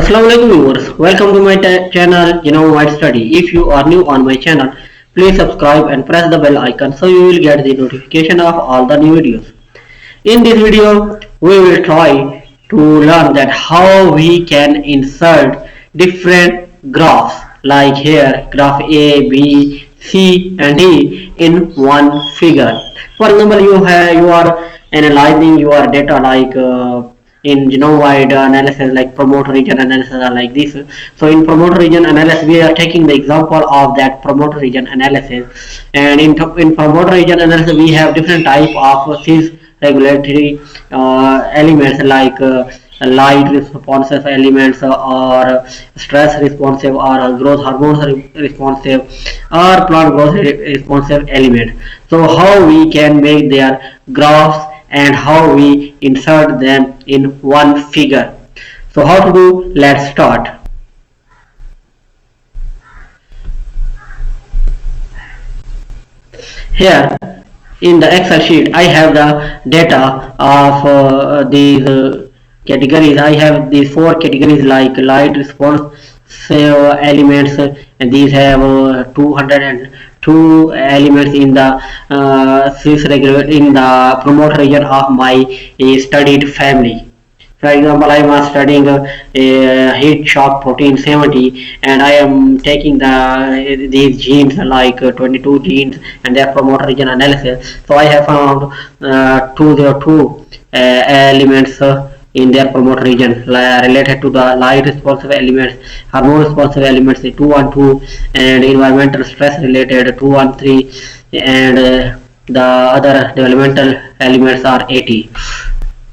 Assalamu alaikum viewers, welcome to my channel Genome Study. If you are new on my channel, please subscribe and press the bell icon so you will get the notification of all the new videos. In this video, we will try to learn that how we can insert different graphs like here graph A, B, C and D in one figure. For example, you are analyzing your data like in genome-wide analysis like promoter region analysis are like this. So in promoter region analysis we are taking the example of that promoter region analysis, and in promoter region analysis we have different type of cis regulatory elements like light responsive elements or stress responsive or growth hormones responsive or plant growth responsive element. So how we can make their graphs and how we insert them in one figure. So how to do? Let's start. Here in the Excel sheet I have the data of these categories. I have these four categories like light responsive elements, and these have 202 elements in the in the promoter region of my studied family. For example, I was studying a heat shock protein 70, and I am taking these genes like 22 genes and their promoter region analysis. So I have found 202 elements in their promoter region related to the light responsive elements, hormone responsive elements 212, and environmental stress related 213, and the other developmental elements are 80.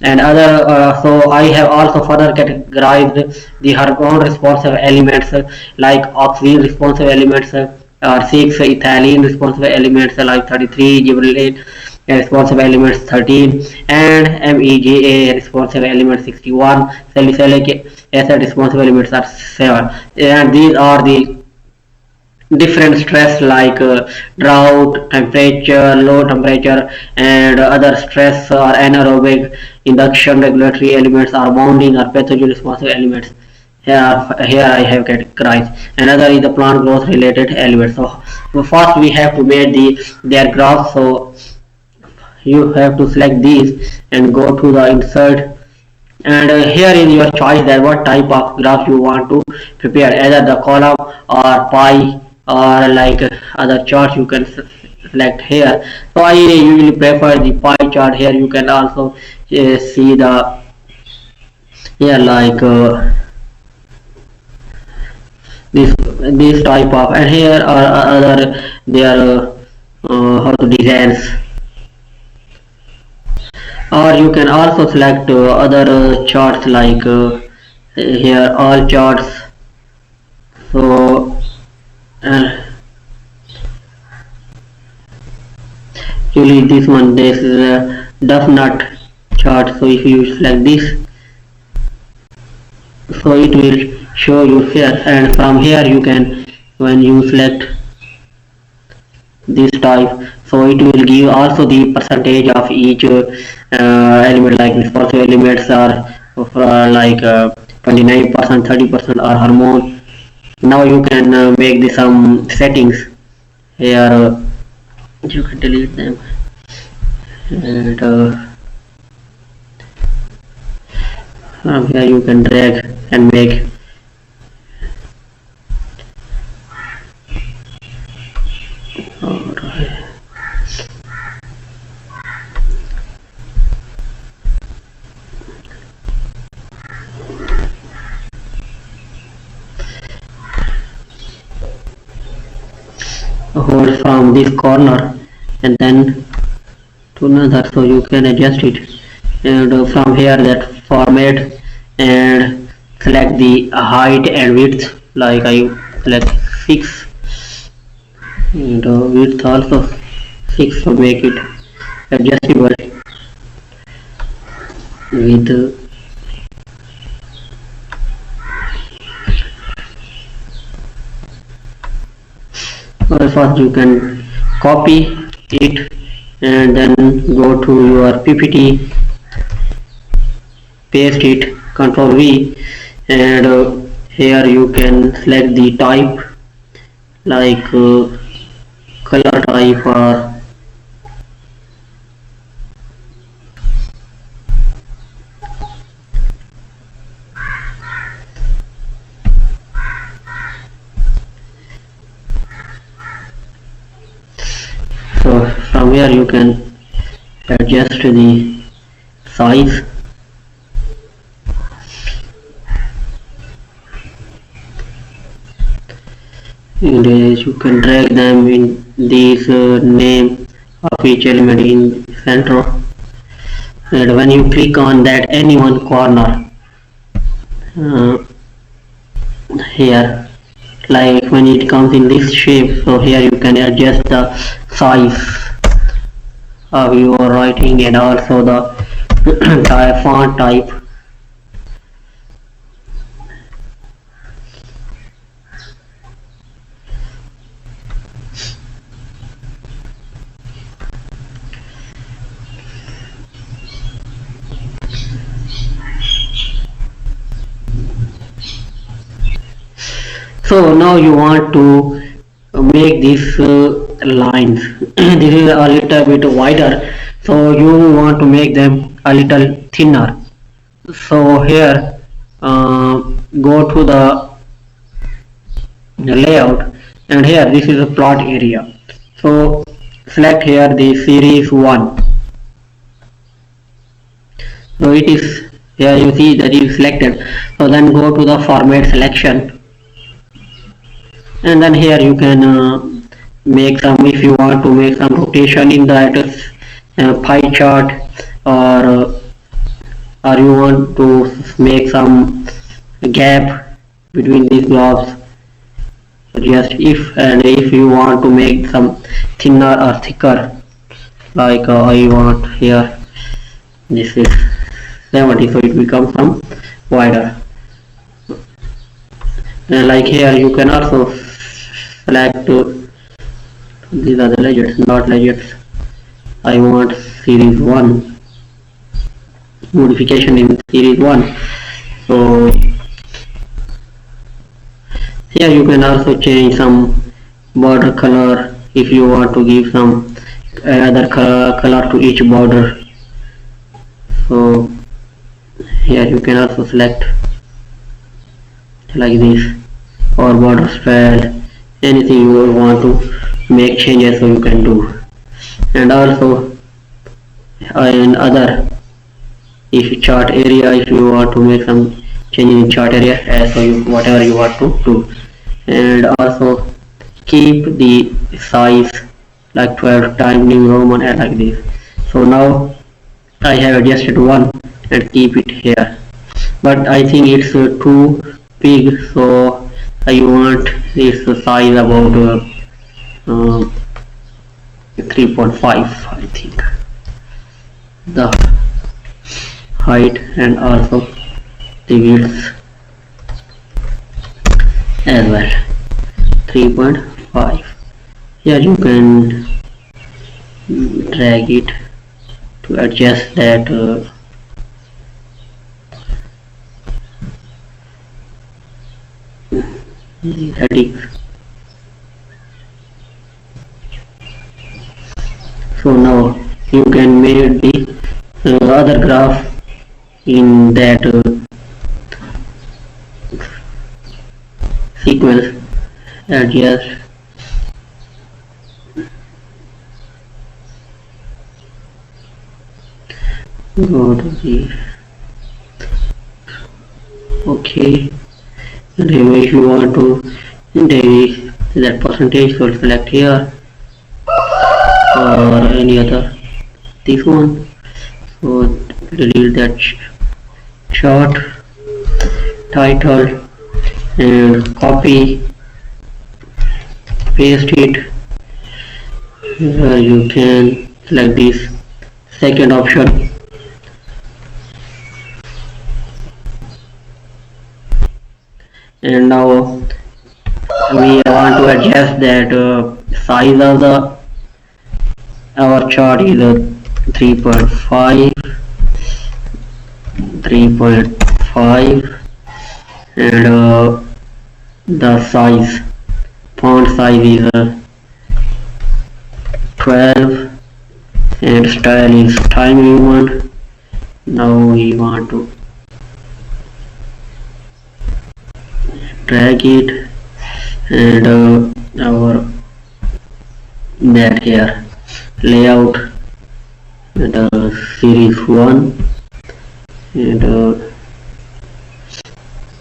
And other so I have also further categorized the hormone responsive elements like oxygen responsive elements or 6 ethylene responsive elements like 33, gibberellin responsive elements 13, and MEGA responsive elements 61, salicylic acid responsive elements are 7. And these are the different stress like drought, temperature, low temperature, and other stress or anaerobic induction regulatory elements are bonding or pathogen responsive elements. Here I have categorized. Another is the plant growth related elements. So first we have to make their graph. So you have to select these and go to the insert, and here is your choice that what type of graph you want to prepare, either the column or pie or like other charts you can select here. So I usually prefer the pie chart. Here you can also see the here like this type of, and here are other their how to designs, or you can also select other charts like here all charts. So usually this one, this is a duff nut chart. So if you select this, so it will show you here, and from here you can, when you select this type, so it will give also the percentage of each element, like responsive elements are like 29%, 30% are hormone. Now you can make some settings here. You can delete them, and from here you can drag and make. Hold from this corner and then to another, so you can adjust it, and from here that format, and select the height and width, like I select 6, and width also 6 to make it adjustable with first you can copy it and then go to your PPT, paste it, Ctrl V, and here you can select the type like color type, or so from here you can adjust the size, and you can drag them in these name of each element in center, and when you click on that any one corner uh, here, like when it comes in this shape, so here you can adjust the size of your writing and also the font type. So now you want to make these lines this is a little bit wider, so you want to make them a little thinner. So here go to the layout, and here this is a plot area, so select here the series 1. So it is here, you see that is selected, so then go to the format selection, and then here you can make some, if you want to make some rotation in that pie chart, or you want to make some gap between these blobs, just if you want to make some thinner or thicker, like I want here this is 70, so it becomes some wider. And like here you can also select these are the legends, not legends. I want series 1, modification in series 1. So here you can also change some border color if you want to give some other color to each border. So here you can also select like this, or border style, anything you want to make changes, so you can do. And also in other, if chart area, if you want to make some changes in chart area, so whatever you want to do. And also keep the size like 12 times New Roman and like this. So now I have adjusted 1 and keep it here, but I think it's too big, so I want this size about 3.5, I think, the height and also the width as well, 3.5. Here you can drag it to adjust that the headings. So now you can make the other graph in that sequence. Adjust go to the okay, and if you want to delete that percentage, so select here or any other, this one, so delete that chart title and copy, paste it. You can select this second option, and now we want to adjust that size of the our chart is 3.5, 3.5, and the size, font size is 12 and style is time human. Now we want to drag it and our back here layout and series 1 and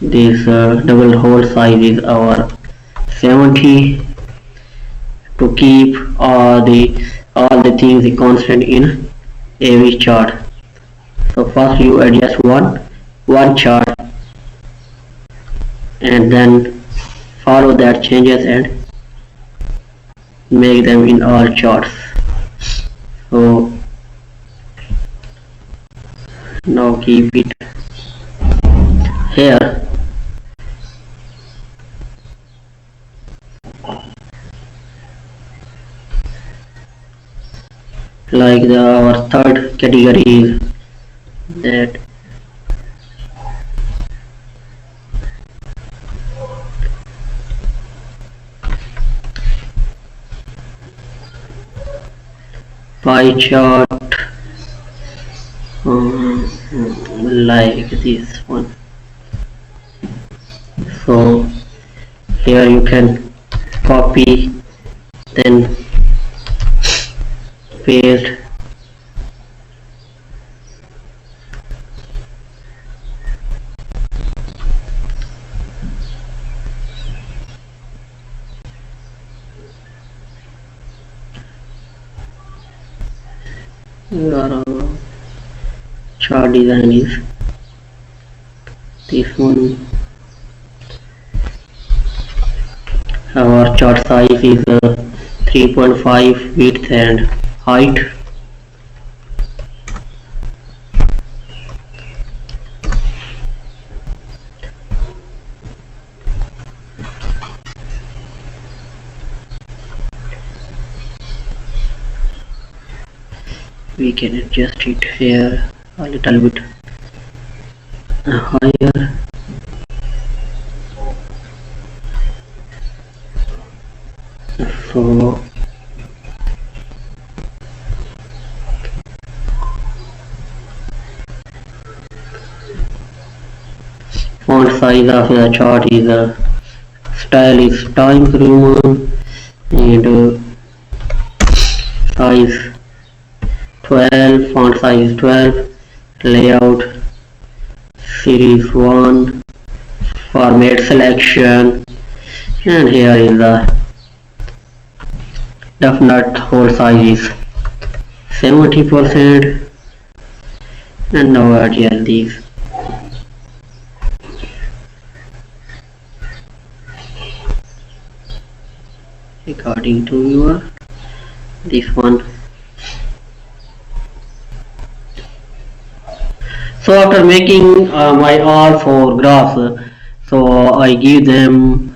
this double hole size is our 70 to keep all the things constant in every chart. So first you adjust one chart and then follow that changes and make them in all charts. So now keep it here. Like our third category is that pie chart, like this one. So here you can copy, then paste, your chart design is this one. Our chart size is 3.5 width and height. We can adjust it here a little bit higher. So font size of the chart is style is Times Roman and size 12, font size 12, layout series 1, format selection, and here is the definite hole size is 70%, and now adjust these. According to your this one. So after making my all four graphs, so I give them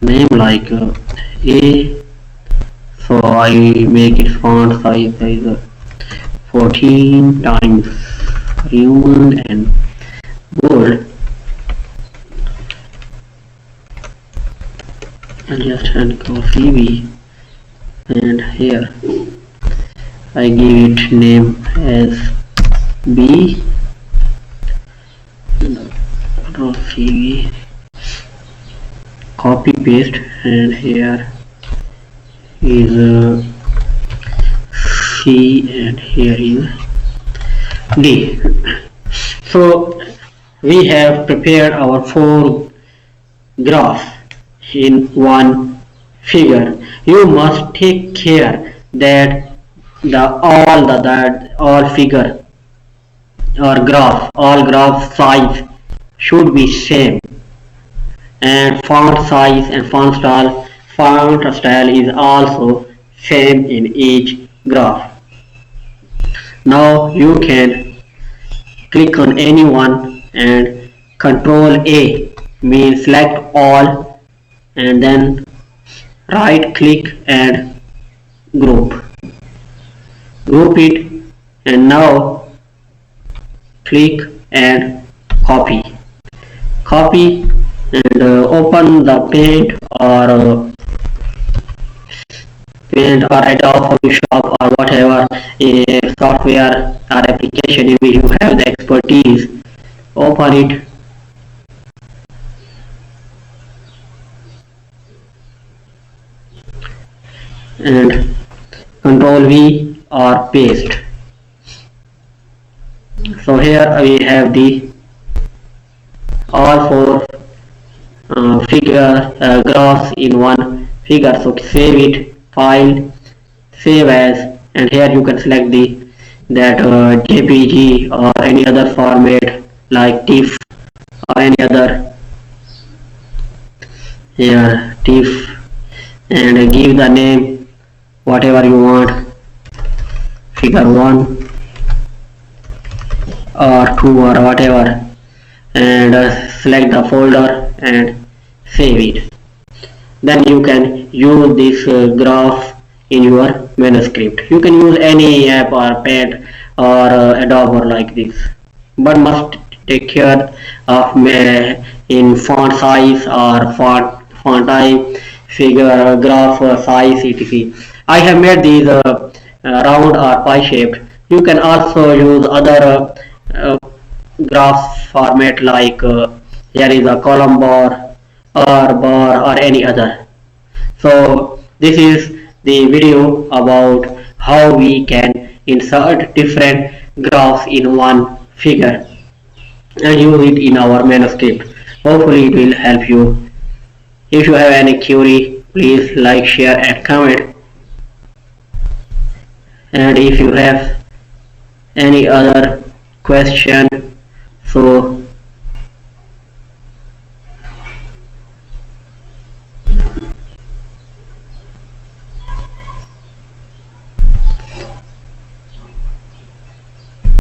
name like A. So I make its font size is 14 times human and bold. Adjust and copy B, and here I give it name as B. CV, copy paste, and here is C and here is D. So we have prepared our four graphs in one figure. You must take care that all figure or all graph size should be same, and font size and font style is also same in each graph. Now you can click on any one and Control A means select all, and then right click and group it, and now click and copy copy and open the paint or Adobe Photoshop or whatever software or application in which you have the expertise. Open it and Control V or paste. So here we have the all four figure graphs in one figure. So save it, file, save as, and here you can select the that JPG or any other format like TIFF or any other here TIFF, and give the name whatever you want, figure 1 or 2 or whatever, and select the folder and save it. Then you can use this graph in your manuscript. You can use any app or paint or Adobe or like this, but must take care of in font size or font type, figure, graph size, etc. I have made these round or pie shaped. You can also use other graph format like here is a column bar or any other. So this is the video about how we can insert different graphs in one figure and use it in our manuscript. Hopefully it will help you. If you have any query, please like, share and comment. And if you have any other question, so